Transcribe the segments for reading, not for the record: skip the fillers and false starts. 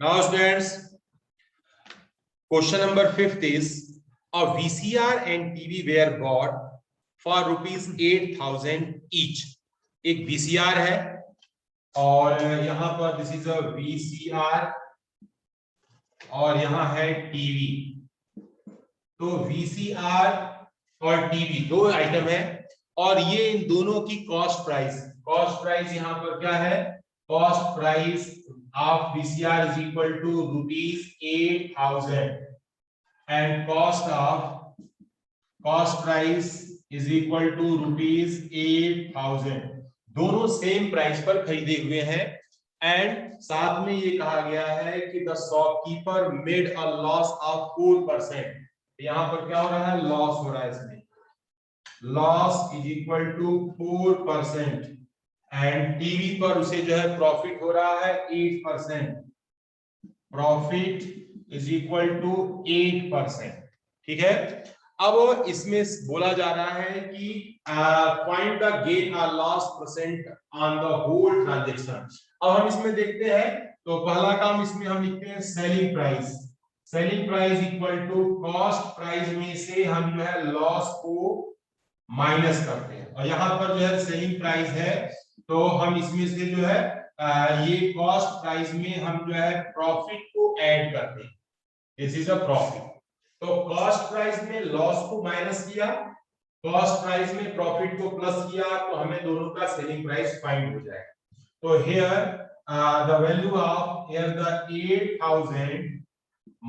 Now students, question number 5th is a VCR and TV were bought for ₹8,000 each. एक VCR है और यहाँ पर दिस इज अ VCR और यहाँ है टीवी। तो VCR और टीवी दो आइटम है और ये इन दोनों की कॉस्ट प्राइस यहाँ पर क्या है? Cost price of VCR is equal to ₹8,000 and cost price is equal to ₹8,000। दोनों सेम प्राइस पर खरीदे हुए हैं एंड साथ में ये कहा गया है कि the shopkeeper made a loss of 4%। यहाँ पर क्या हो रहा है? लॉस हो रहा है। इसमें loss is equal to 4% and TV पर उसे जो है प्रॉफिट हो रहा है 8%। Profit is equal to 8%। ठीक है। अब इसमें बोला जा रहा है कि फाइंड द गेन और loss percent on the whole transaction. अब हम इसमें देखते हैं तो पहला काम इसमें हम लिखते हैं selling price equal to cost price में से हम जो है लॉस को माइनस करते हैं और यहाँ पर जो है सेलिंग प्राइस है तो हम इसमें से जो है ये कॉस्ट प्राइस में हम जो है प्रॉफिट को ऐड करते हैं। This is a profit. तो कॉस्ट प्राइस में लॉस को माइनस किया, कॉस्ट प्राइस में प्रॉफिट को प्लस किया तो हमें दोनों का सेलिंग प्राइस फाइंड हो जाएगा। तो here the value of here the 8,000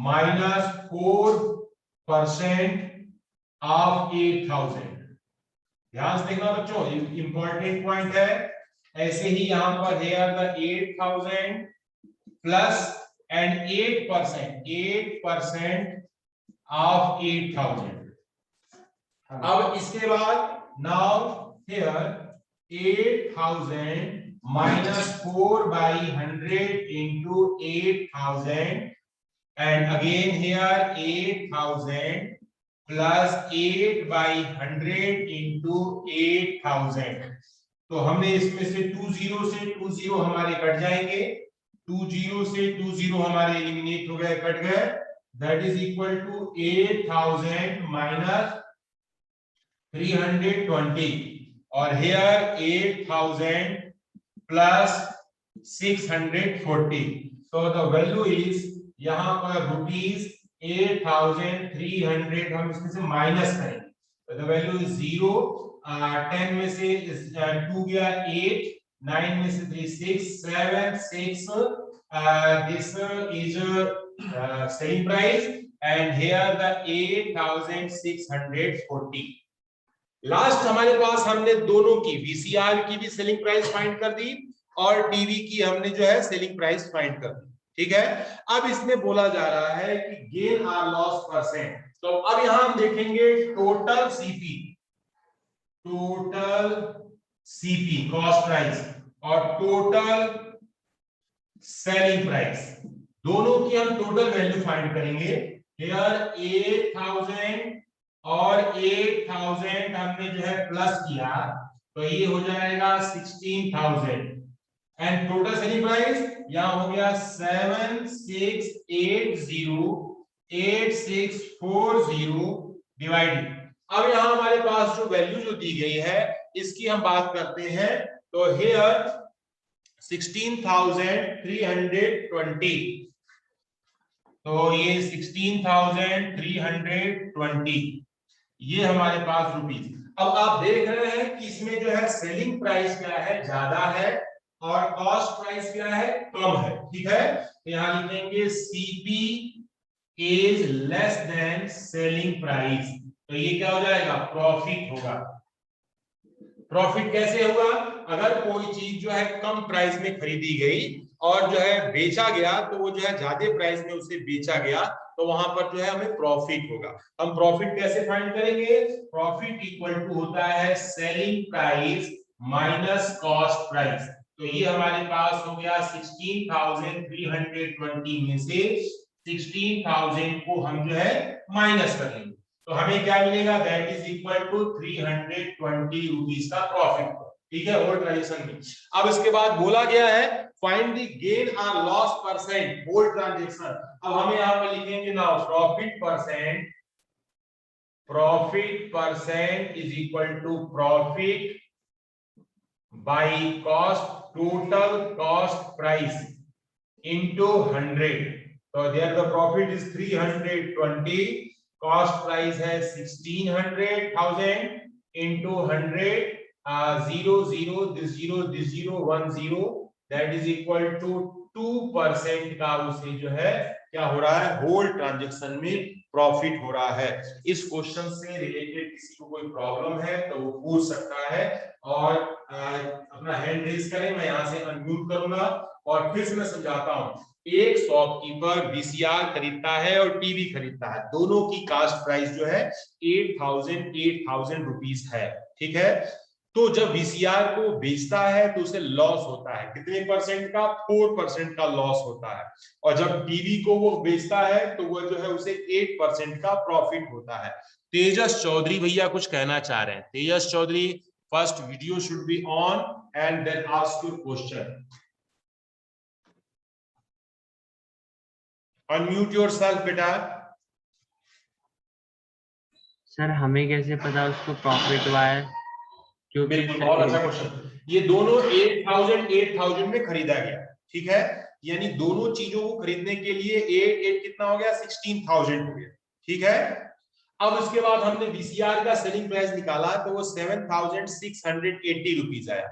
minus 4% of 8,000। ध्यान से देखना बच्चों, इंपॉर्टेंट पॉइंट है। ऐसे ही यहां पर here the 8,000 plus and 8% of 8,000। अब इसके बाद now here 8,000 minus 4/100 into 8,000 and again here 8,000 plus 8/100 into 8,000। तो हमने इसमें से 20 हमारे कट जाएंगे, 20 से 20 हमारे एलिमिनेट हो गए, कट गए। That is equal to 8,000 minus 320 और here 8,000 plus 640। so the value is यहाँ पर ₹8,300 हम इसमें से माइनस करेंगे तो द वैल्यू इज 0। 10 में से 2 गया 8, 9 में से 3 6, 7 6। this is selling price and here the 8,640। Last हमारे पास हमने दोनों की VCR की भी सेलिंग प्राइस फाइंड कर दी और टीवी की हमने जो है सेलिंग प्राइस फाइंड कर दी। ठीक है। अब इसमें बोला जा रहा है कि गेन और लॉस परसेंट। तो अब यहां हम देखेंगे टोटल सीपी कॉस्ट प्राइस और टोटल सेलिंग प्राइस, दोनों की हम टोटल वैल्यू फाइंड करेंगे। हियर 8,000 और 8,000 हमने जो है प्लस किया तो ये हो जाएगा 16,000 एंड टोटल सेलिंग प्राइस यहां हो गया 76808640 डिवाइडेड। अब यहां हमारे पास जो वैल्यू जो दी गई है इसकी हम बात करते हैं तो हियर 16,320। तो ये 16,320 ये हमारे पास रुपीस। अब आप देख रहे हैं कि इसमें जो है सेलिंग प्राइस क्या है? ज्यादा है और कॉस्ट प्राइस क्या है? कम है। ठीक है। तो यहां लिखेंगे CP is less than selling price. तो ये क्या हो जाएगा? प्रॉफिट होगा। प्रॉफिट कैसे होगा? अगर कोई चीज जो है कम प्राइस में खरीदी गई और जो है बेचा गया तो वो जो है ज्यादा प्राइस में उसे बेचा गया तो वहां पर जो है हमें प्रॉफिट होगा। हम प्रॉफिट कैसे फाइंड करेंगे? प्रॉफिट इक्वल टू होता है selling price minus cost price. तो ये हमारे पास हो गया 16,320 में से 16,000 को हम जो है माइनस कर लेंगे तो हमें क्या मिलेगा? That is equal to 320 rupees का प्रॉफिट। ठीक है, होल ट्रांजेक्शन में। अब इसके बाद बोला गया है फाइंड द गेन और लॉस परसेंट होल ट्रांजेक्शन। अब हमें यहां पे लिखेंगे ना profit percent is equal to profit by cost, total cost price into 100. So there the profit is 320, cost price है 1600,000 into 100, 0 0 this 0 this 0 1 0, that is equal to 2% का उसे जो है क्या हो रहा है, होल ट्रांजेक्शन में प्रॉफिट हो रहा है। इस क्वेश्चन से रिलेटेड किसी को कोई प्रॉब्लम है तो वो पूछ सकता है, और अपना हैंड रेज करें, मैं यहां से अनम्यूट करूंगा। और फिर से मैं समझाता हूं, एक शॉपकीपर वीसीआर खरीदता है और टीवी खरीदता है, दोनों की कास्ट प्राइस जो है 8,000 रुपीस है, ठीक है। तो जब वीसीआर को बेचता है तो उसे लॉस होता है, कितने परसेंट का, 4% का लॉस होता है। और जब टीवी को वो बेचता है तो वो जो है उसे 8% का प्रॉफिट होता है। तेजस चौधरी भैया कुछ कहना चाह रहे हैं। Tejas Chaudhary, first video should be on and then ask your question. Unmute yourself बेटा। सर हमें कैसे पता उसको प्रॉफिट हुआ है? क्योंकि बिल्कुल, बहुत अच्छा क्वेश्चन। ये दोनों 8,000 में खरीदा गया, ठीक है, यानी दोनों चीजों को खरीदने के लिए 8 कितना हो गया, 16,000 हो गया, ठीक है। अब इसके बाद हमने वीसीआर का सेलिंग प्राइस निकाला तो वो 7,680 रुपीज आया।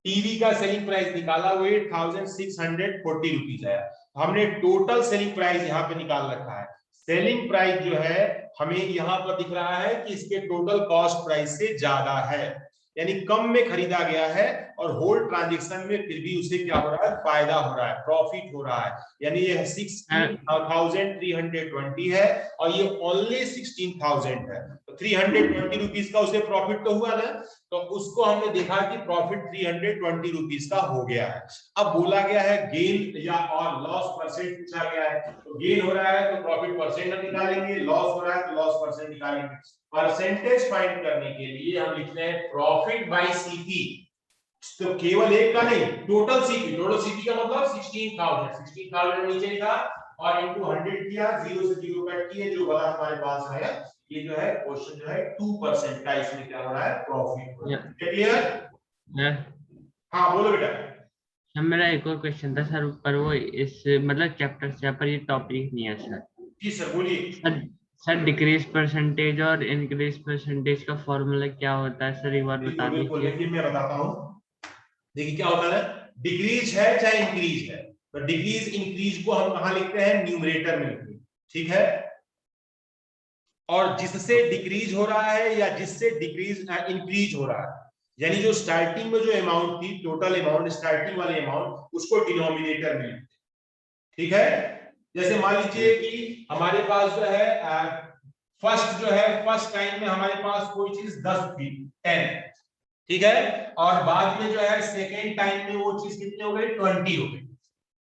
टीवी का सेलिंग प्राइस निकाला वो 8,640 रुपीज आया। हमने टोटल सेलिंग प्राइस यहाँ पे निकाल रखा है। सेलिंग प्राइस जो है हमें यहाँ पर दिख रहा है कि इसके टोटल कॉस्ट प्राइस से ज्यादा है, यानी कम में खरीदा गया है, और होल ट्रांजेक्शन में फिर भी उसे क्या हो रहा है, फायदा हो रहा है, प्रॉफिट हो रहा है। यानी ये 16,320 है और ये ओनली 16,000 है, तो 320 रुपीज का उसे प्रॉफिट तो हुआ ना, तो उसको हमने देखा कि प्रॉफिट 320 रुपीज का हो गया है। अब बोला गया है गेन या और लॉस परसेंट पूछा गया है, तो गेन हो रहा है तो प्रॉफिट परसेंट निकालेंगे, लॉस हो रहा है तो लॉस परसेंट निकालेंगे। परसेंटेज फाइंड करने के लिए हम लिखते हैं प्रॉफिट बाय सीपी, तो केवल एक का नहीं, टोटल सीपी का मतलब 16,000 नीचे लिखा और इनटू 100 किया, 0 से 0 कट किए, जो बड़ा हमारे पास है, ये जो है क्वेश्चन जो है 2% का, इसमें क्या हो रहा है, प्रॉफिट। क्लियर? हाँ बोलो बेटा। सर मेरा एक और क्वेश्चन था सर, पर वो इस मतलब चैप्टर से पर ये टॉपिक नहीं है सर। जी सर बोलिए। सर डिक्रीज परसेंटेज और इंक्रीज परसेंटेज का फॉर्मूला क्या होता है सर, एक बार बता दीजिए। देखिए मैं बताता हूँ, देखिए क्या होता है, डिक्रीज है चाहे इंक्रीज है, तो डिक्रीज इंक्रीज को हम कहां लिखते हैं, न्यूमरेटर में लिखते हैं, ठीक है। और जिससे डिक्रीज हो रहा है या जिससे डिक्रीज इंक्रीज हो रहा है, यानी जो स्टार्टिंग में जो अमाउंट थी, टोटल अमाउंट, स्टार्टिंग वाले अमाउंट, उसको डिनोमिनेटर में लिखते हैं, ठीक है। जैसे मान लीजिए कि हमारे पास जो है फर्स्ट टाइम में हमारे पास कोई चीज 10 थी, 10, ठीक है, और बाद में जो है सेकेंड टाइम में वो चीज कितनी हो गई, 20 हो गई,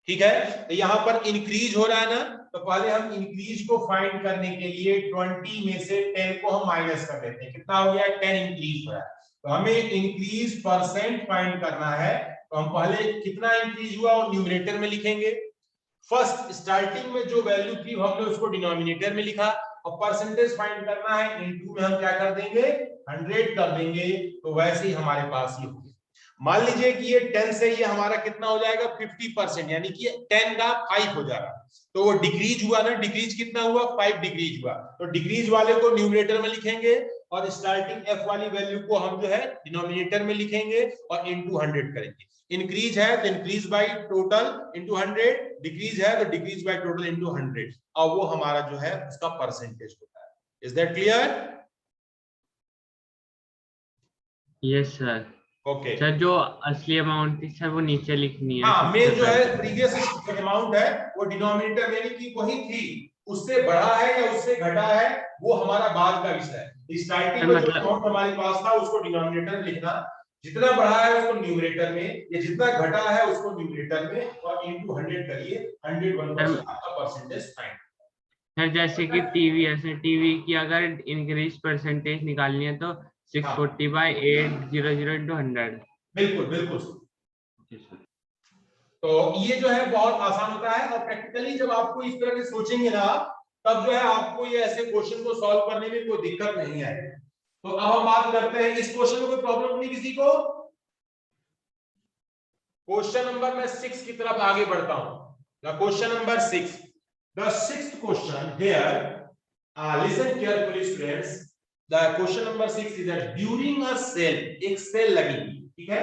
ठीक है। तो यहाँ पर इंक्रीज हो रहा है ना, तो पहले हम इंक्रीज को फाइंड करने के लिए 20 में से 10 को हम माइनस कर देते हैं, कितना हो गया, 10 इंक्रीज हो रहा है। तो हमें इंक्रीज परसेंट फाइंड करना है, तो हम पहले कितना इंक्रीज हुआ और न्यूमरेटर में लिखेंगे। फर्स्ट स्टार्टिंग में जो वैल्यू थी हमने उसको डिनोमिनेटर में लिखा, और परसेंटेज फाइंड करना है, इनटू में हम क्या कर देंगे, 100 कर देंगे, तो वैसे ही हमारे पास ये हो गया। मान लीजिए कि ये 10 से ये हमारा कितना हो जाएगा, 50%, यानी कि 10 का 5 हो जाएगा, तो वो डिक्रीज हुआ ना, डिक्रीज कितना हुआ, 5 डिक्रीज हुआ, तो डिक्रीज वाले को न्यूमरेटर में लिखेंगे और स्टार्टिंग एफ वाली वैल्यू को हम जो है डिनोमिनेटर में लिखेंगे और इनटू 100 करेंगे। इंक्रीज है तो increase by total into 100, decrease है तो डिक्रीज बाय टोटल इनटू 100, और वो हमारा जो है उसका परसेंटेज होता है। Is that clear? Yes sir. Okay sir जो असली अमाउंट थी सर वो नीचे लिखनी है हाँ, सबसे मेन जो है पहले। प्रीवियस अमाउंट है वो डिनोमिनेटर में की वही थी, उससे बढ़ा है या उससे घटा है वो हमारा बाद का विषय है। स्टार्टिंग में जो अमाउंट हमारे पास था उसको डिनोमिनेटर में लिखना, जितना बढ़ा है उसको न्यूमरेटर में, या जितना घटा है उसको न्यूमरेटर में, और इनटू 100 करिए, 101% आपका परसेंटेज फाइंड। सर जैसे कि टीवी, ऐसे टीवी की अगर इंक्रीज परसेंटेज निकालनी है तो 640 बाय 800 into 100। बिल्कुल बिल्कुल। Okay sir. तो ये जो है बहुत आसान होता है, और प्रैक्टिकली जब आपको इस तरह से सोचेंगे ना, तब जो है आपको ये ऐसे क्वेश्चन को सॉल्व करने में कोई दिक्कत नहीं है। तो अब हम बात करते हैं इस क्वेश्चन में कोई प्रॉब्लम नहीं किसी को। क्वेश्चन नंबर मैं 6 की तरफ आगे बढ़ता हूं। Question number 6, the sixth question here, listen carefully students. The question number 6 is that during a sale, एक सेल लगी हुई, ठीक है,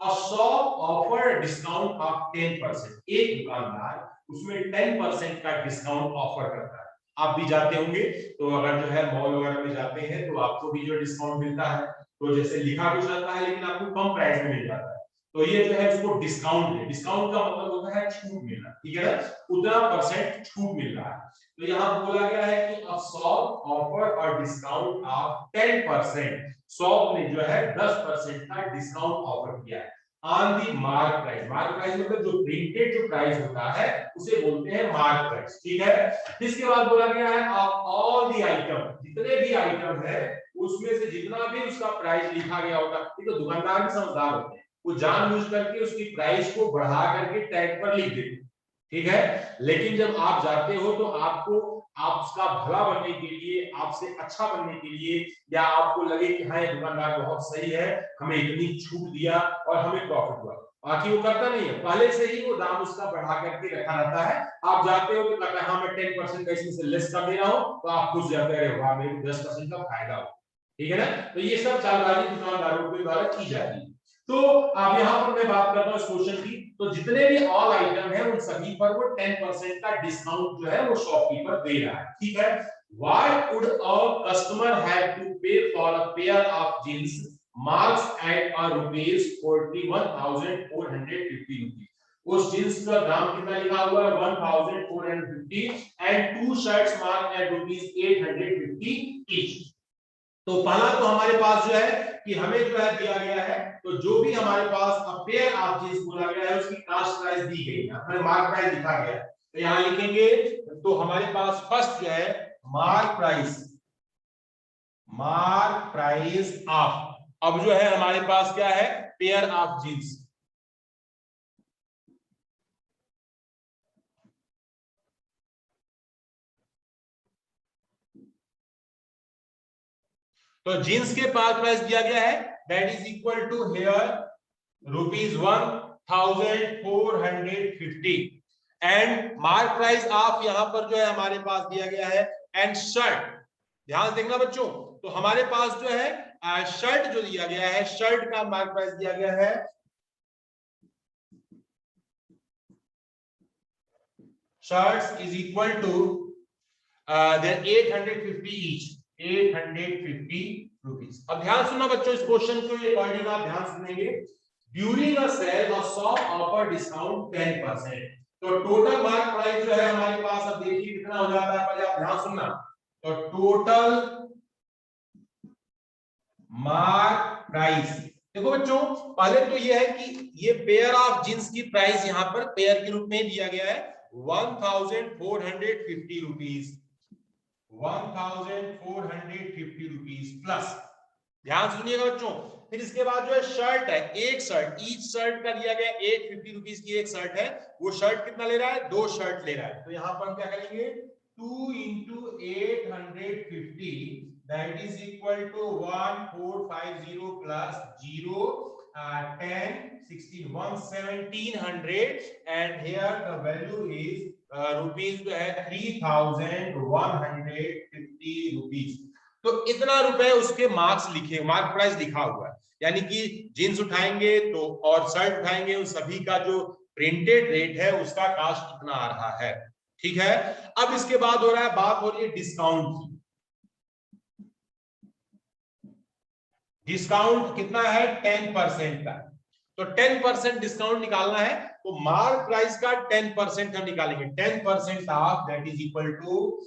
a shop offer discount of 10%, एक दुकानदार उसमें 10% का डिस्काउंट ऑफर करता है। आप भी जाते होंगे, तो अगर जो है मॉल वगैरह में जाते हैं तो आपको भी जो डिस्काउंट मिलता है, तो जैसे लिखा कुछ रहता है लेकिन आपको कम प्राइस में मिल जाता है, तो ये जो है उसको डिस्काउंट है। डिस्काउंट का मतलब होता है छूट मिलना, ठीक है ना, उतना परसेंट छूट मिल रहा है। तो यहाँ बोला गया है कि अ शॉप ऑफर और डिस्काउंट ऑफ 10%, शॉप ने जो है 10% का डिस्काउंट ऑफर किया है on the mark price. Mark price मतलब जो प्रिंटेड जो प्राइस होता है उसे बोलते हैं मार्क प्राइस, ठीक है। इसके बाद बोला गया है ऑफ ऑल दी आइटम, जितने भी आइटम है उसमें से जितना भी उसका प्राइस लिखा गया होता है, तो दुकानदार भी समझदार होते हैं, वो जानबूझ करके उसकी प्राइस को बढ़ा करके टैग पर लिख देते, ठीक है। लेकिन जब आप जाते हो तो आपको आपका भला बनने के लिए, आपसे अच्छा बनने के लिए, या आपको लगे कि हाँ ये दुकानदार बहुत सही है, हमें इतनी छूट दिया और हमें प्रॉफिट हुआ, बाकी वो करता नहीं है, पहले से ही वो दाम उसका बढ़ा करके रखा रहता है। आप जाते हो तो कहता है हाँ मैं 10% का इसमें से लेस कर दे रहा हूँ, तो आप खुश जाते हैं, वाह मेरे 10% का फायदा हो, ठीक है ना। तो ये सब चालबाजी दुकानदारों के द्वारा की जाती है। तो अब यहाँ पर मैं बात करता हूँ इस क्वेश्चन की, तो जितने भी ऑल आइटम है उन सभी पर वो 10% का डिस्काउंट जो है वो शॉपकीपर दे रहा है, ठीक है। Why would a customer have to pay for a pair of jeans marks at a rupees 41,450 rupees? उस जींस का दाम कितना लिखा हुआ है 1450, and two shirts marked at rupees 850 each. तो पहला तो हमारे पास जो है कि हमें जो है दिया गया है, तो जो भी हमारे पास पेयर ऑफ जींस बोला गया है उसकी कास्ट प्राइस दी गई है, हमें मार्क प्राइस लिखा गया है, तो यहां लिखेंगे। तो हमारे पास फर्स्ट जो है मार्क प्राइस ऑफ, अब जो है हमारे पास क्या है पेयर ऑफ जींस, तो जींस के पास प्राइस दिया गया है that is equal to here rupees 1450, and mark price of यहां पर जो है हमारे पास दिया गया है, एंड शर्ट, ध्यान से देखना बच्चों, तो हमारे पास जो है शर्ट जो दिया गया है, शर्ट का मार्क प्राइस दिया गया है shirts is equal to there 850 each, 850 rupees. अब ध्यान सुनना बच्चों, इस क्वेश्चन के अकॉर्डिंग आप ध्यान सुनेंगे। During a sale a shop offer discount 10%, तो टोटल मार्क प्राइस जो है हमारे पास, अब देखिए कितना हो जाता है, पहले आप ध्यान सुनना। तो टोटल मार्क प्राइस, देखो बच्चों पहले तो ये है कि ये पेयर ऑफ जींस की प्राइस यहां पर पेयर के रूप में दिया गया है 1450 रुपीस, 1450 रुपीस प्लस, ध्यान सुनिएगा बच्चों। फिर इसके बाद जो है शर्ट है, एक शर्ट, ईच शर्ट का दिया गया 850 रुपीस की एक शर्ट है, वो शर्ट कितना ले रहा है 2 शर्ट ले रहा है, तो यहां पर हम क्या करेंगे 2 into 850 that is equal to 1450 plus 0 10 16 1700, and here the value is rupees जो है 3150 रुपीज। तो इतना रुपए उसके मार्क्स लिखे, मार्क प्राइस लिखा हुआ है, यानी कि जींस उठाएंगे तो और शर्ट उठाएंगे, उन सभी का जो प्रिंटेड रेट है उसका कास्ट कितना आ रहा है, ठीक है। अब इसके बाद हो रहा है, बात हो रही है डिस्काउंट की। डिस्काउंट कितना है 10% का, तो 10% डिस्काउंट निकालना है, तो मार्क प्राइस का 10% हम निकालेंगे, 10% off that is equal to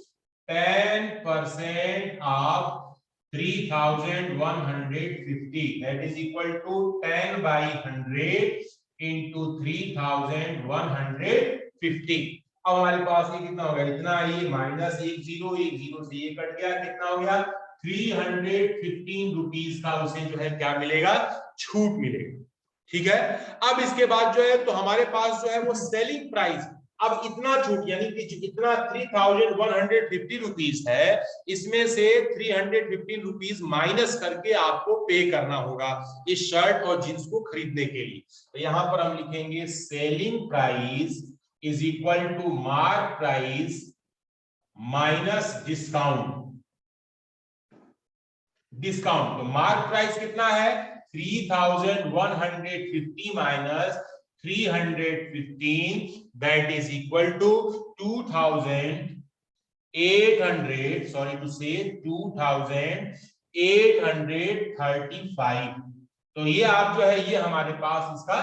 10% off 3150, that is equal to 10 by 100 into 3150। अब हमारे पास ये कितना हो गया, इतना, ये माइनस एक जीरो से ये कट गया, कितना हो गया 315 रुपीज का उसे जो है क्या मिलेगा, छूट मिलेगा, ठीक है। अब इसके बाद जो है तो हमारे पास जो है वो सेलिंग प्राइस, अब इतना छूट यानी कि इतना 3150 रुपीज है, इसमें से 315 रुपीज माइनस करके आपको पे करना होगा इस शर्ट और जींस को खरीदने के लिए। तो यहां पर हम लिखेंगे selling price is equal to mark price minus discount. Discount तो मार्क प्राइस कितना है 3150 minus 315, that is equal to 2800, sorry to say 2835। तो ये आप जो है ये हमारे पास इसका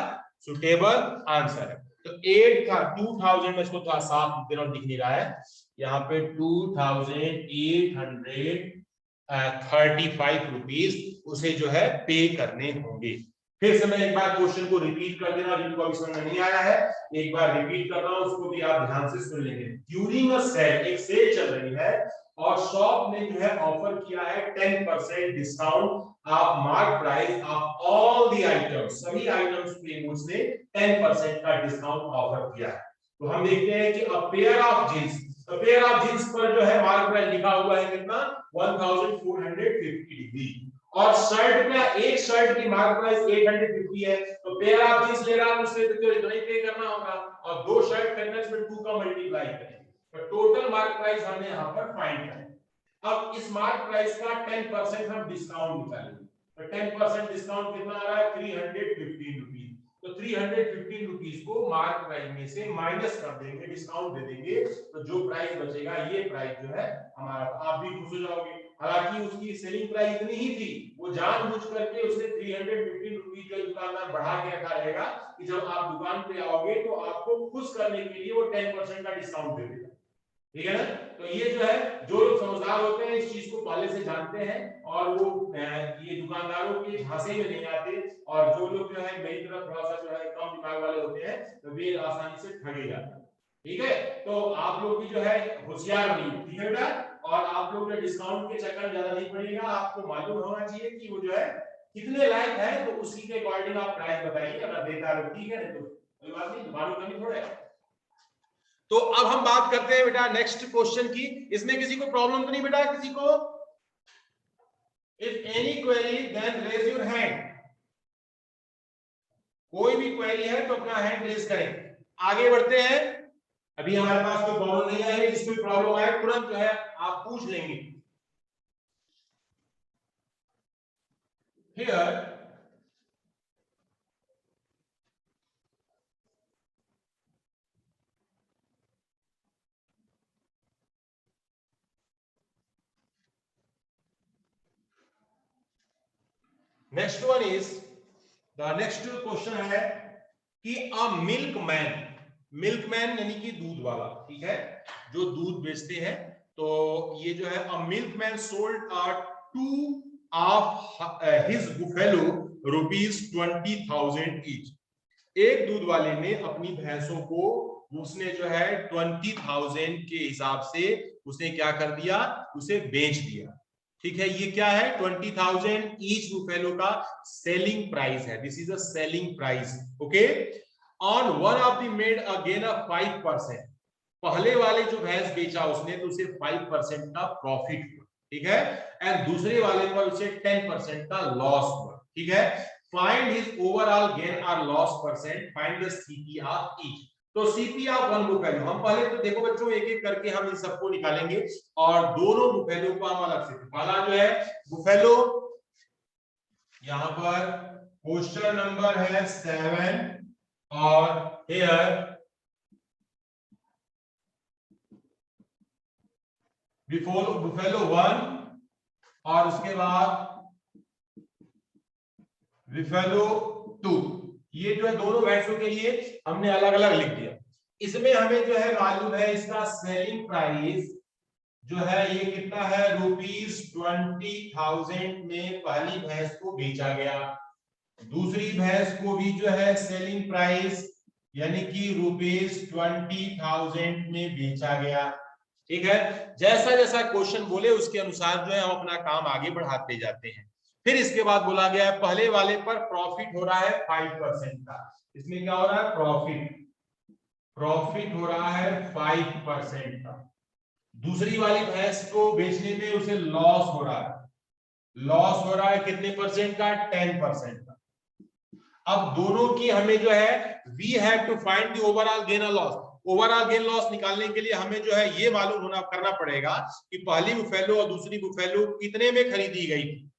सुटेबल आंसर है। तो 8 था 2000 में, इसको थोड़ा साफ दिख नहीं रहा है यहाँ पे, 2835 रुपीज उसे जो है पे करने होंगे। फिर से मैं एक बार क्वेश्चन को रिपीट कर देना, जिनको अभी समझ नहीं आया है एक बार रिपीट कर रहा हूं, उसको भी आप ध्यान से सुन लेंगे। ड्यूरिंग अ सेल, एक सेल चल रही है और शॉप ने जो है ऑफर किया है 10% discount of mark price of all the items, सभी आइटम्स पे उसने 10% का डिस्काउंट ऑफर किया है। तो हम देखते हैं कि अ पेयर ऑफ जींस, तो पेयर ऑफ जींस पर जो है मार्क प्राइस लिखा हुआ है कितना 1450 और शर्ट का एक शर्ट की मार्क प्राइस 850 है। तो पेयर ऑफ जींस ले रहा है उससे तो इतना ही पे करना होगा और दो शर्ट खरीदने से 2 का मल्टीप्लाई करेंगे तो टोटल मार्क प्राइस हमने यहां पर फाइंड करना है। अब इस मार्क प्राइस का 10% हम डिस्काउंट निकालेंगे, तो 10% डिस्काउंट कितना आ रहा है 315 रुपीज। तो 315 रुपीज को मार्क प्राइस में से माइनस कर देंगे, डिस्काउंट दे देंगे, तो जो प्राइस बचेगा ये प्राइस जो है हमारा, आप भी खुश हो जाओगे। हालांकि उसकी सेलिंग प्राइस इतनी ही थी, वो जानबूझ करके उसने 315 रुपीज का दुकानदार बढ़ा के रखा रहेगा कि जब आप दुकान पे आओगे तो आपको खुश करने के लिए वो 10% का डिस्काउंट दे देगा, ठीक है ना। तो ये जो है जो लोग समझदार होते हैं इस चीज को पहले से जानते हैं और वो ये दुकानदारों के झांसे में नहीं आते, और जो लोग जो है मेरी तरफ थोड़ा सा जो है कम दिमाग वाले होते हैं तो वे आसानी से ठगे जाते हैं, ठीक है। तो आप लोग भी जो है होशियार बनिए, ठीक है बेटा, और आप लोग जो डिस्काउंट के चक्कर में ज्यादा नहीं पड़ेगा, आपको मालूम होना चाहिए कि वो जो है कितने लायक है, तो उसी के अकॉर्डिंग आप प्राइस बताइए, अगर देता है ठीक है, नहीं तो कोई बात नहीं, मालूम करनी थोड़ा है। तो अब हम बात करते हैं बेटा नेक्स्ट क्वेश्चन की। इसमें किसी को प्रॉब्लम तो नहीं बेटा, किसी को? If any query then raise your hand. कोई भी क्वेरी है तो अपना हैंड रेज करें। आगे बढ़ते हैं, अभी हमारे पास कोई प्रॉब्लम नहीं आई है, जिसको प्रॉब्लम आए तुरंत जो है आप पूछ लेंगे। Here next one is the next question है कि अ मिल्कमैन, मिल्कमैन यानी कि दूध वाला, ठीक है, जो दूध बेचते हैं, तो ये जो है a milkman sold two of his buffalo ₹20,000 each. एक दूध वाले ने अपनी भैंसों को उसने जो है 20,000 के हिसाब से उसने क्या कर दिया, उसे बेच दिया, ठीक है। ये क्या है 20,000 ईच बुफेलो का सेलिंग प्राइस है, this is a selling price, okay. On one of the made again a 5%, पहले वाले जो भैंस बेचा उसने तो उसे 5% का प्रॉफिट हुआ, ठीक है, एंड दूसरे वाले पर उसे 10% का लॉस हुआ, ठीक है। फाइंड हिज ओवरऑल गेन और loss percent, find the CP of each. तो सीपी ऑफ वन बुफेलो, हम पहले तो देखो बच्चों एक एक करके हम इन सबको निकालेंगे और दोनों बुफेलो को हम अलग से, पहला जो है बुफेलो, यहां पर क्वेश्चन नंबर है 7 और हियर बुफेलो 1 और उसके बाद बुफेलो 2, ये जो है दोनों भैंसों के लिए हमने अलग अलग लिख दिया। इसमें हमें जो है मालूम है इसका सेलिंग प्राइस जो है ये कितना है ₹20,000 में पहली भैंस को बेचा गया, दूसरी भैंस को भी जो है सेलिंग प्राइस यानी कि ₹20,000 में बेचा गया, ठीक है। जैसा जैसा क्वेश्चन बोले उसके अनुसार जो है हम अपना काम आगे बढ़ाते जाते हैं। फिर इसके बाद बोला गया है पहले वाले पर प्रॉफिट हो रहा है 5% का, इसमें क्या हो रहा है, प्रॉफिट हो रहा है 5% का। दूसरी वाली भैंस को बेचने में उसे लॉस हो रहा है कितने परसेंट का, 10% का। अब दोनों की हमें जो है we have to find the overall gain और लॉस। ओवरऑल गेन लॉस निकालने के लिए हमें जो है ये मालूम करना पड़ेगा कि पहली बुफेलो और दूसरी बुफेलो कितने में खरीदी गई थी।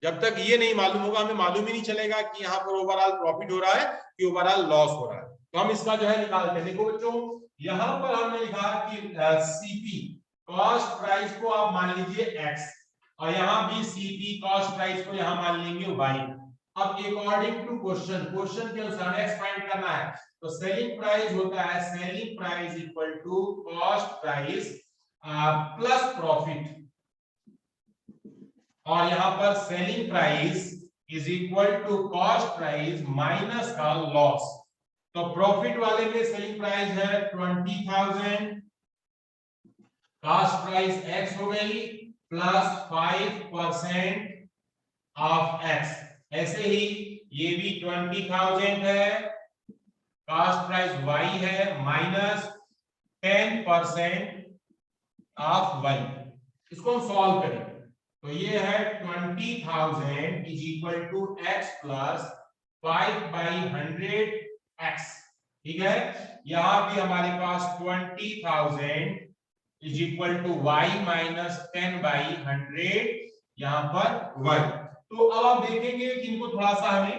जब तक ये नहीं मालूम होगा हमें मालूम ही नहीं चलेगा कि यहाँ पर ओवरऑल प्रॉफिट हो रहा है कि ओवरऑल लॉस हो रहा है। तो हम इसका जो है निकालते हैं। देखो बच्चों, यहाँ पर हमने लिखा कि सीपी कॉस्ट प्राइस को आप मान लीजिए एक्स, और यहाँ भी सीपी कॉस्ट प्राइस को यहाँ मान लेंगे वाई। अब अकॉर्डिंग टू क्वेश्चन के अनुसार एक्स फाइंड करना है, तो सेलिंग प्राइस होता है selling price equal to cost price plus profit, और यहां पर selling price is equal to cost price minus का लॉस। तो प्रॉफिट वाले में सेलिंग प्राइस है 20,000, कॉस्ट प्राइस एक्स हो गई प्लस 5% ऑफ एक्स। ऐसे ही ये भी 20,000 है, कॉस्ट प्राइस वाई है माइनस 10% ऑफ वाई। इसको हम सॉल्व करें तो ये है 20,000 is equal to x plus 5/100 x. ठीक है, यहां भी हमारे पास 20,000 is equal to y minus 10/100, यहां पर वाई। तो अब आप देखेंगे कि इनको थोड़ा सा हमें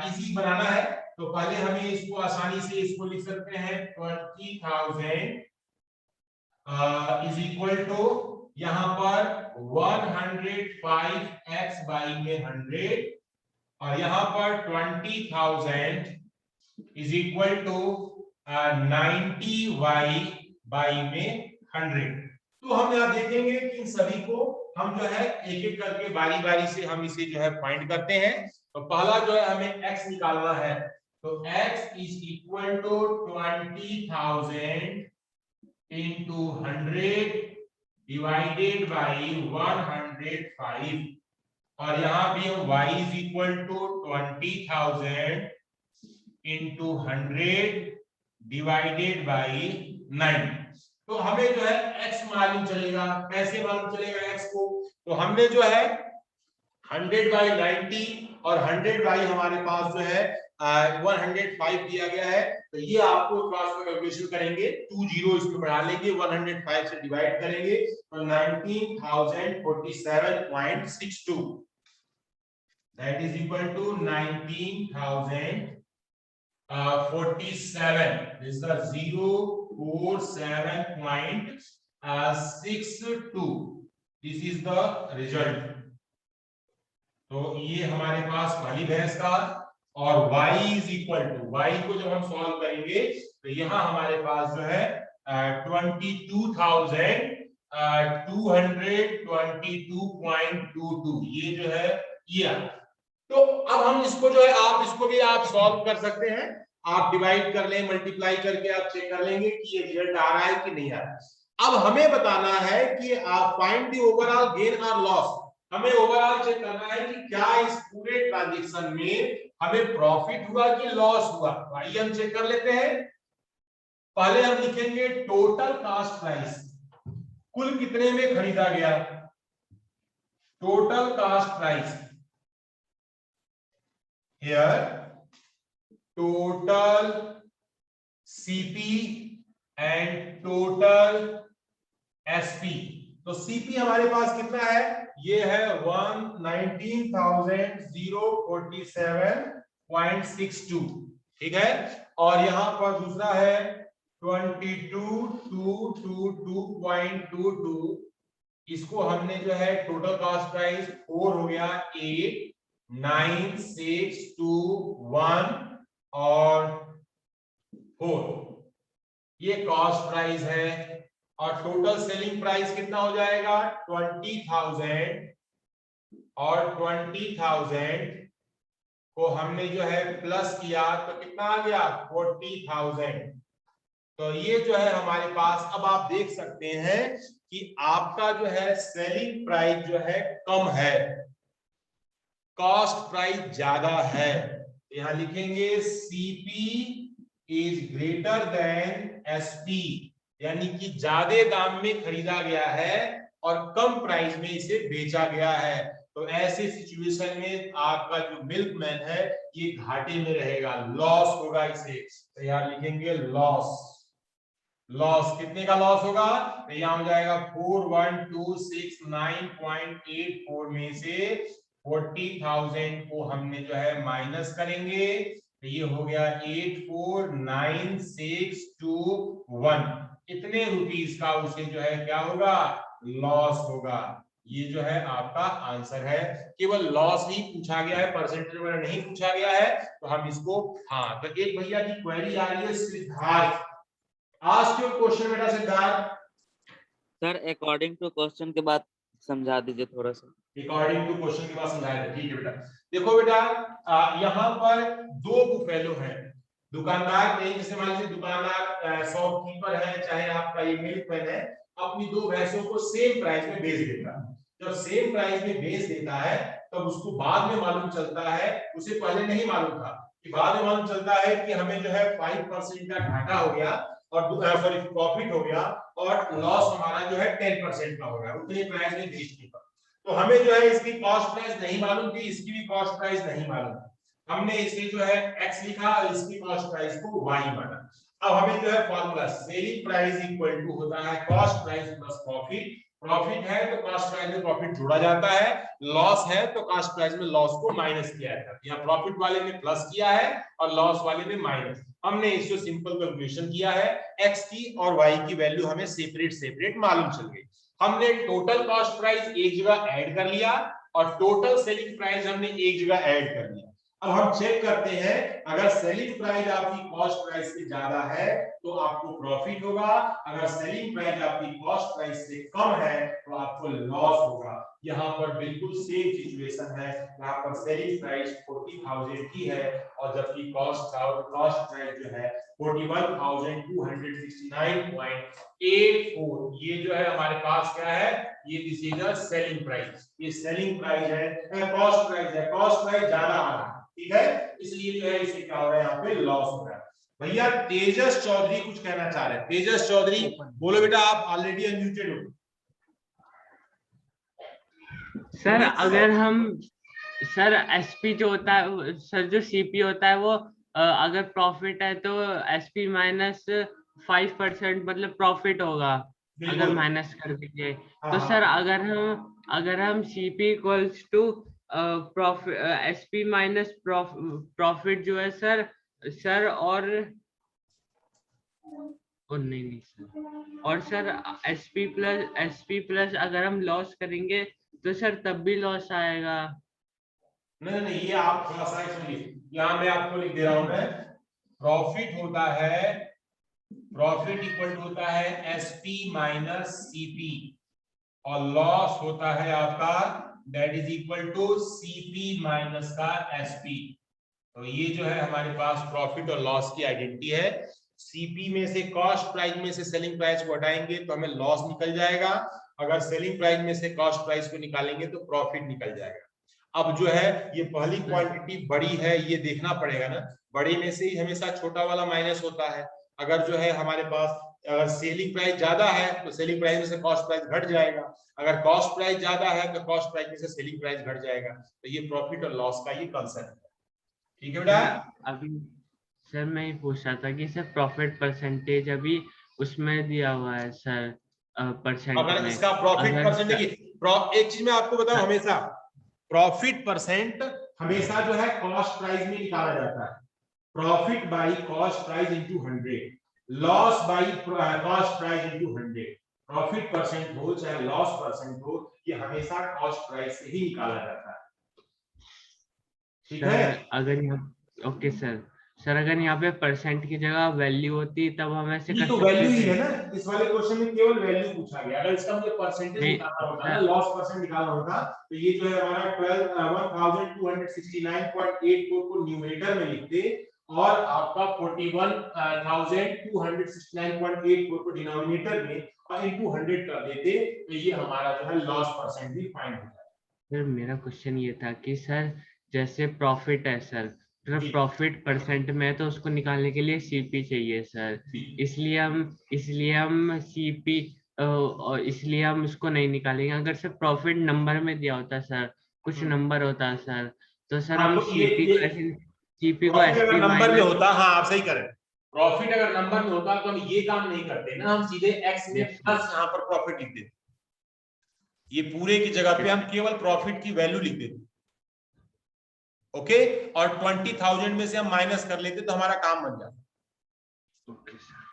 इजी बनाना है, तो पहले हमें इसको आसानी से इसको लिख सकते हैं 20,000 इज इक्वल टू यहां पर 105x/100, और यहां पर 20,000 इज इक्वल टू 90y/100। तो हम यहां देखेंगे कि इन सभी को हम जो है एक एक करके बारी बारी से हम इसे जो है फाइंड करते हैं। तो पहला जो है हमें x निकालना है, तो x is equal to 20,000 into 100 divided by 105, और यहां भी हम y is equal to 20,000 into 100 divided by 9। तो हमें जो है x मालूम चलेगा। कैसे मालूम चलेगा x को, तो हमने जो है 100/90 और 100 हमारे पास जो है 105 दिया गया है, तो ये आपको क्रॉस में कैलकुलेशन करेंगे, 2 जीरो इसमें बढ़ा लेंगे, 105 से डिवाइड करेंगे तो 19,047.62, that is equal to 19,047, this is the 047.62, this is the result. तो ये हमारे पास पहली भैंस का, और y is equal to, y को जब हम सॉल्व करेंगे तो यहाँ हमारे पास जो है 22,222.22, ये जो है ये। तो अब हम इसको जो है इसको भी आप सॉल्व कर सकते हैं, आप डिवाइड कर लें, मल्टीप्लाई करके आप चेक कर लेंगे कि ये रिजल्ट आ रहा है कि नहीं आ रहा है। अब हमें बताना है कि आप फाइंड द ओवरऑल गेन और लॉस। हमें ओवरऑल चेक करना है कि क्या इस पूरे ट्रांजैक्शन में हमें प्रॉफिट हुआ कि लॉस हुआ। तो आइए हम चेक कर लेते हैं। पहले हम लिखेंगे टोटल कॉस्ट प्राइस, कुल कितने में खरीदा गया, total cost price, here total CP and total SP. तो सीपी हमारे पास कितना है, ये है 19,047.62, ठीक है, और यहां पर दूसरा है 22,222.22, इसको हमने जो है टोटल कॉस्ट प्राइस 4 हो गया, 8,9,621 और 4, ये कॉस्ट प्राइस है। और टोटल सेलिंग प्राइस कितना हो जाएगा 20,000, और 20,000 को हमने जो है प्लस किया तो कितना आ गया 40,000। तो ये जो है हमारे पास, अब आप देख सकते हैं कि आपका जो है सेलिंग प्राइस जो है कम है, कॉस्ट प्राइस ज्यादा है, यहां लिखेंगे CP is greater than SP, यानी कि ज्यादा दाम में खरीदा गया है और कम प्राइस में इसे बेचा गया है। तो ऐसे सिचुएशन में आपका जो मिल्कमैन है ये घाटे में रहेगा, लॉस होगा इसे। तो यहां लिखेंगे लॉस। लॉस कितने का लॉस होगा? तो यहां हो जाएगा 41269.84 में से 40,000 को हमने जो है माइनस करेंगे, तो ये हो गया 849621। इतने रुपीस का उसे जो है क्या होगा? लॉस होगा। ये जो है आपका आंसर है। केवल लॉस ही पूछा गया है, परसेंटेज वगैरह नहीं पूछा गया है, तो हम इसको हाँ। तो एक भैया की क्वेरी आ रही है, सिद्धार्थ, आस्क योर क्वेश्चन बेटा Siddharth. Sir according to question के बाद समझा दीजिए थोड़ा सा। अकॉर्डिंग टू क्वेश्चन के बाद समझाया था, ठीक है बेटा। देखो बेटा, यहाँ पर दो बुफेलो हैं। दुकानदार नहीं, जैसे मान लीजिए दुकानदार शॉपकीपर है, चाहे आपका ये मिल्कमैन है, अपनी दो भैंसों को सेम प्राइस में बेच देता है। जब सेम प्राइस में बेच देता है तब उसको बाद में मालूम चलता है, उसे पहले नहीं मालूम था, कि बाद में मालूम चलता है कि हमें जो है 5% का घाटा हो गया और सॉरी प्रॉफिट हो गया, और लॉस हमारा जो है 10% का हो गया उतने प्राइस में बेचने पर। तो हमें जो है इसकी कॉस्ट प्राइस नहीं मालूम थी, इसकी भी कॉस्ट प्राइस नहीं मालूम थी। हमने इसे जो है x लिखा और इसकी कॉस्ट प्राइस को y माना। अब हमें जो है formula selling price equal to होता है cost price plus profit. Profit है तो कॉस्ट प्राइस में प्रॉफिट जोड़ा जाता है, लॉस है तो कॉस्ट प्राइस में लॉस को माइनस किया जाता है। यहाँ प्रॉफिट वाले में प्लस किया है और लॉस वाले में माइनस। हमने इसको सिंपल कैलकुलेशन किया है, x की और y की वैल्यू हमें सेपरेट सेपरेट मालूम चल गई। हमने टोटल कॉस्ट प्राइस एक जगह ऐड कर लिया और टोटल सेलिंग प्राइस हमने एक जगह ऐड कर लिया। अब हम चेक करते हैं, अगर सेलिंग प्राइस आपकी कॉस्ट प्राइस से ज्यादा है तो आपको प्रॉफिट होगा, अगर सेलिंग प्राइस आपकी कॉस्ट प्राइस से कम है तो आपको लॉस होगा। यहाँ पर बिल्कुल सेम सिचुएशन है, यहाँ पर सेलिंग प्राइस 40,000 की है और जबकि कॉस्ट प्राइस जो है 41,269.84, ये जो है हमारे पास क्या है, ये this is a selling price. ये सेलिंग प्राइस है, कॉस्ट प्राइस है, कॉस्ट प्राइस ज्यादा आ रहा है, ठीक है, इसलिए जो है इसे क्या हो रहा है, यहाँ पे लॉस हो रहा है। भैया तेजस चौधरी कुछ कहना चाह रहे हैं। तेजस चौधरी बोलो बेटा, आप ऑलरेडी अनम्यूटेड हो। सर अगर हम सर एसपी जो होता है सर, जो सीपी होता है वो अगर प्रॉफिट है तो एसपी माइनस 5% मतलब प्रॉफिट होगा, अगर माइनस कर दीजिए तो सर अगर हम CP equals to profit SP minus profit जो है सर और नहीं सर, और सर एसपी प्लस अगर हम लॉस करेंगे तो सर तब भी लॉस आएगा। नहीं, ये आप थोड़ा सा सुनिए, यहाँ मैं आपको लिख दे रहा हूं मैं, प्रॉफिट होता है, प्रॉफिट इक्वल होता है एसपी माइनस सीपी और लॉस होता है आपका that is equal to CP minus का एसपी। तो ये जो है हमारे पास प्रॉफिट और लॉस की आइडेंटिटी है। सीपी में से कॉस्ट प्राइस में से सेलिंग प्राइस को हटाएंगे तो हमें लॉस निकल जाएगा, अगर सेलिंग प्राइस में से कॉस्ट प्राइस को निकालेंगे तो प्रॉफिट निकल जाएगा। अब जो है ये पहली क्वांटिटी बड़ी है, ये देखना पड़ेगा ना, बड़ी में से ही हमेशा छोटा वाला माइनस होता है। अगर जो है हमारे पास अगर सेलिंग प्राइस ज्यादा है तो सेलिंग प्राइस में से कॉस्ट प्राइस घट जाएगा, अगर कॉस्ट प्राइस ज्यादा है तो कॉस्ट प्राइस में से सेलिंग प्राइस घट जाएगा। तो ये प्रॉफिट और लॉस का ये कांसेप्ट है, ठीक है बेटा। अभी सर मैं ये पूछ रहा था कि सर प्रॉफिट परसेंटेज अभी उसमें दिया हुआ है सर परसेंट अगर में, इसका प्रॉफिट परसेंट देखिए, एक चीज मैं आपको बताऊं, हमेशा प्रॉफिट परसेंट हमेशा जो है कॉस्ट प्राइस में निकाला जाता है, profit by cost price into 100, loss by cost price into 100। Profit percent हो चाहे लॉस परसेंट हो, ये हमेशा कॉस्ट प्राइस से ही निकाला जाता है, ठीक है। अगर यहाँ ओके सर अगर यहाँ पे परसेंट की जगह वैल्यू होती तब हम ऐसे कर तो सकते वैल्यू ही थे। है ना, इस वाले क्वेश्चन में केवल वैल्यू पूछा गया, अगर इसका मुझे परसेंटेज निकालना होता ना, लॉस परसेंट निकालना होता, तो ये जो है हमारा 12,269.84 को न्यूमरेटर में लिखते और आपका 41,269.84 को डिनोमिनेटर में और इनटू 100 कर देते, तो ये हमारा जो है लॉस परसेंट भी फाइंड होता है। सर मेरा क्वेश्चन ये था कि सर जैसे प्रॉफिट है सर, जी। प्रॉफिट परसेंट में है, तो उसको निकालने के लिए सीपी चाहिए सर। इसलिए हम सीपी इसलिए हम उसको नहीं निकालेंगे। अगर सर प्रॉफिट नंबर में दिया होता सर, कुछ नंबर होता सर, तो सर हाँ, हम तो ये सीपी को प्रॉफिट अगर एसपी नंबर में माइनस। होता, हाँ आप सही करें, प्रॉफिट अगर नंबर में होता तो हम ये काम नहीं करते ना, हम सीधे एक्स में प्लस यहाँ पर प्रॉफिट लिख देते। ये पूरे की जगह पे हम केवल प्रॉफिट की वैल्यू लिख देते, ओके, और 20,000 में से हम माइनस कर लेते तो हमारा काम बन जाता। Okay sir.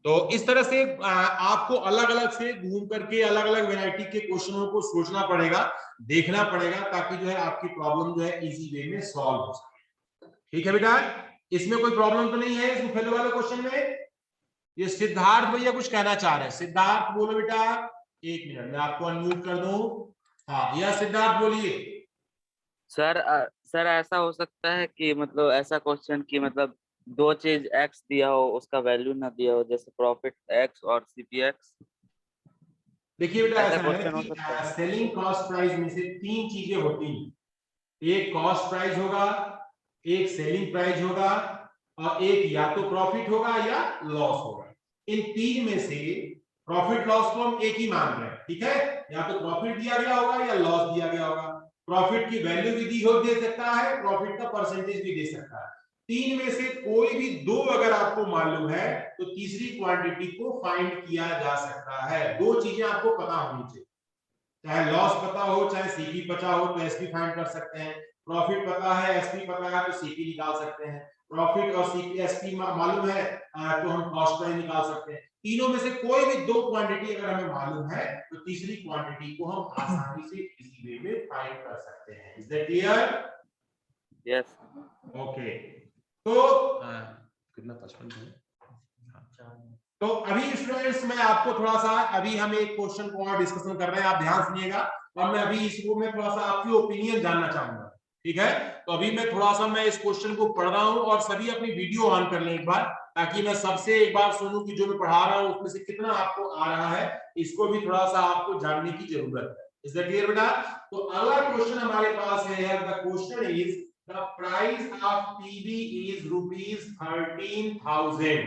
तो इस तरह से आपको अलग अलग से घूम करके अलग अलग वैरायटी के क्वेश्चनों को सोचना पड़ेगा, देखना पड़ेगा, ताकि जो है आपकी प्रॉब्लम जो है इजी वे में सॉल्व हो सके। ठीक है बेटा, इसमें कोई प्रॉब्लम तो नहीं है इस पहले वाले क्वेश्चन में? ये सिद्धार्थ भैया कुछ कहना चाह रहे हैं, सिद्धार्थ बोलो बेटा। एक मिनट मैं आपको अनम्यूट कर दूं। हाँ या सिद्धार्थ बोलिए। सर ऐसा हो सकता है कि मतलब ऐसा क्वेश्चन कि मतलब दो चीज एक्स दिया हो, उसका वैल्यू ना दिया हो, जैसे प्रॉफिट एक्स और सीपी एक्स। देखिए बेटा, ऐसा ऐसा है क्वेश्चन हो कि सकता है। सेलिंग कॉस्ट प्राइस में से तीन चीजें होती हैं। एक कॉस्ट प्राइस होगा, एक सेलिंग प्राइस होगा, और एक या तो प्रॉफिट होगा या लॉस होगा। इन तीन में से प्रॉफिट लॉस को हम एक ही मान रहे हैं, ठीक है? या तो प्रॉफिट दिया गया होगा या लॉस दिया गया होगा। प्रॉफिट की वैल्यू भी दे सकता है, प्रॉफिट का परसेंटेज भी दे सकता है। तीन में से कोई भी दो अगर आपको मालूम है तो तीसरी क्वांटिटी को फाइंड किया जा सकता है। दो चीजें आपको पता होनी चाहिए, चाहे लॉस पता हो चाहे सीपी पता हो तो एसपी फाइंड कर सकते हैं। प्रॉफिट पता है, एसपी पता है तो सीपी निकाल सकते हैं। प्रॉफिट और सीपी एसपी मालूम है तो हम कॉस्ट प्राइस निकाल सकते हैं। तीनों में से कोई भी दो क्वांटिटी अगर हमें मालूम है तो तीसरी क्वांटिटी को हम आसानी से इसी वे में फाइंड कर सकते हैं। Is that clear? Yes. Okay, तो कितना 55 है। तो अभी स्टूडेंट्स मैं आपको थोड़ा सा, अभी हम एक क्वेश्चन को और डिस्कशन कर रहे हैं, आप ध्यान सुनिएगा, और मैं अभी इसको में थोड़ा सा आपकी ओपिनियन जानना चाहूंगा, ठीक है? तो अभी मैं थोड़ा सा मैं इस क्वेश्चन को पढ़ रहा हूं, और सभी अपनी वीडियो ऑन कर लें एक बार, ताकि मैं सबसे एक बार सुनूं कि जो मैं पढ़ा रहा हूं उसमें से कितना आपको आ रहा है। इसको भी थोड़ा सा आपको जानने की जरूरत है। इज दैट क्लियर बेटा? तो अगला क्वेश्चन हमारे पास है, the question is the price of TV is ₹13,000.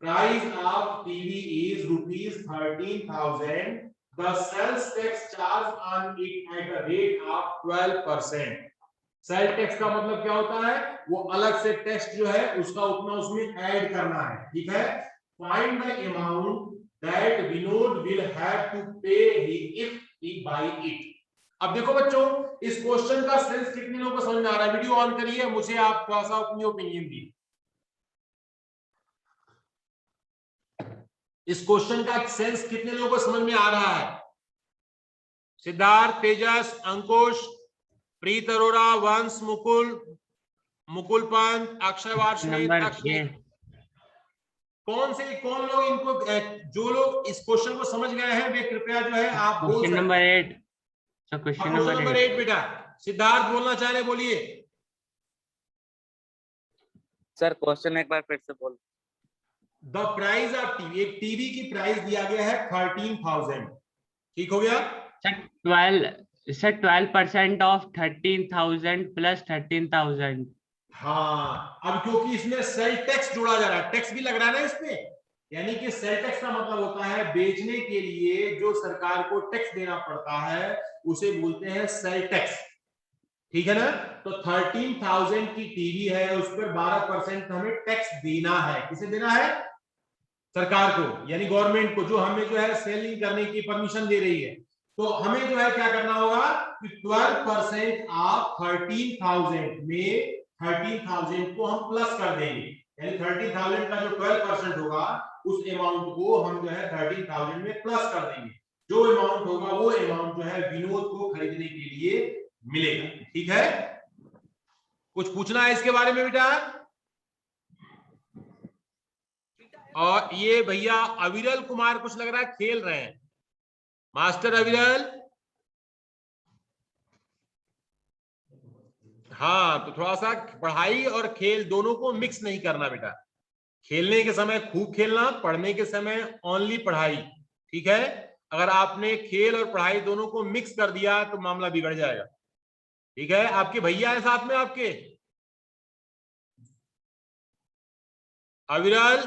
Price of TV is ₹13,000. The sales tax charged on it at a rate of 12%. Sale tax का मतलब क्या होता है? वो अलग से टैक्स जो है उसका उतना उसमें ऐड करना है, ठीक है? Find the amount that Vinod will have to pay if he buy it. अब देखो बच्चों, इस क्वेश्चन का सेंस कितने लोगों को समझ में आ रहा है? वीडियो ऑन करिए, मुझे आप थोड़ा सा अपनी ओपिनियन दी। इस क्वेश्चन का सेंस कितने लोगों को समझ में आ रहा है? सिद्धार्थ, तेजस, अंकुश, प्रीत अरोड़ा, वंश, मुकुल पंत, अक्षय वार्षिक, कौन लोग इनको, जो लोग इस क्वेश्चन को समझ गए हैं वे कृपया जो है आप बोल सकते हैं। नंबर 8 सर, क्वेश्चन नंबर 8 बेटा। सिद्धार्थ बोलना चाह रहे, बोलिए। सर क्वेश्चन एक बार फिर से बोल। द प्राइस ऑफ टीवी, एक टीवी की प्राइस दिया गया है 13,000, ठीक हो गया सर? 12% of 13,000 plus 13,000। हाँ, अब क्योंकि इसमें सेल टैक्स जोड़ा जा रहा है, टैक्स भी लग रहा है ना इसमें, यानी कि सेल टैक्स का मतलब होता है बेचने के लिए जो सरकार को टैक्स देना पड़ता है उसे बोलते हैं सेल टैक्स, ठीक है ना? तो 13,000 की टीवी है, उस पर 12% हमें टैक्स देना है। किसे देना है? सरकार को, यानी गवर्नमेंट को, जो हमें जो है सेलिंग करने की परमिशन दे रही है। तो हमें जो है क्या करना होगा कि 12% ऑफ 13,000 में 13,000 को हम प्लस कर देंगे, यानी 13,000 का जो 12% होगा उस अमाउंट को हम जो है 13,000 में प्लस कर देंगे। जो अमाउंट होगा वो अमाउंट जो है विनोद को खरीदने के लिए मिलेगा, ठीक है? कुछ पूछना है इसके बारे में बेटा? और ये भैया अविरल कुमार कुछ लग रहा है खेल रहे हैं, मास्टर अविरल। हाँ, तो थोड़ा सा पढ़ाई और खेल दोनों को मिक्स नहीं करना बेटा। खेलने के समय खूब खेलना, पढ़ने के समय ओनली पढ़ाई, ठीक है? अगर आपने खेल और पढ़ाई दोनों को मिक्स कर दिया तो मामला बिगड़ जाएगा। ठीक है, आपके भैया है साथ में आपके, अविरल,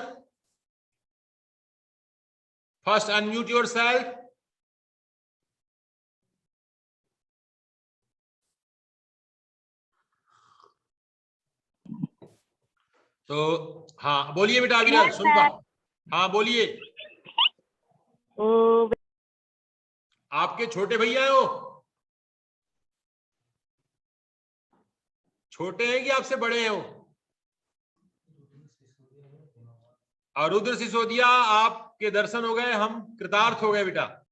फर्स्ट अनम्यूट योरसेल्फ। तो हाँ बोलिए बेटा अविरल, सुन पा, हाँ बोलिए। आपके छोटे भैया है वो, छोटे हैं कि आपसे बड़े हैं वो? और रुद्र सिसोदिया, आपके दर्शन हो गए, हम कृतार्थ हो गए बेटा।